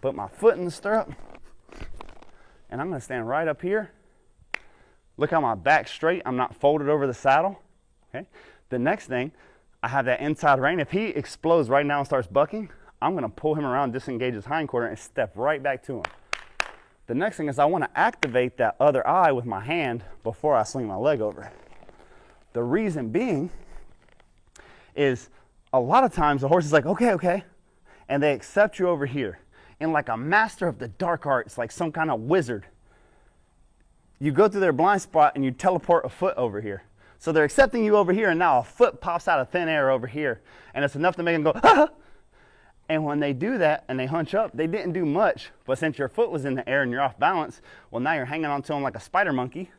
put my foot in the stirrup, and I'm gonna stand right up here. Look how my back's straight. I'm not folded over the saddle, okay? The next thing, I have that inside rein. If he explodes right now and starts bucking, I'm gonna pull him around, disengage his hindquarter, and step right back to him. The next thing is I wanna activate that other eye with my hand before I swing my leg over. The reason being is a lot of times the horse is like, okay, okay, and they accept you over here. And like a master of the dark arts, like some kind of wizard, you go through their blind spot and you teleport a foot over here. So they're accepting you over here, and now a foot pops out of thin air over here, and it's enough to make them go, ah! And when they do that and they hunch up, they didn't do much, but since your foot was in the air and you're off balance, well, now you're hanging on to them like a spider monkey.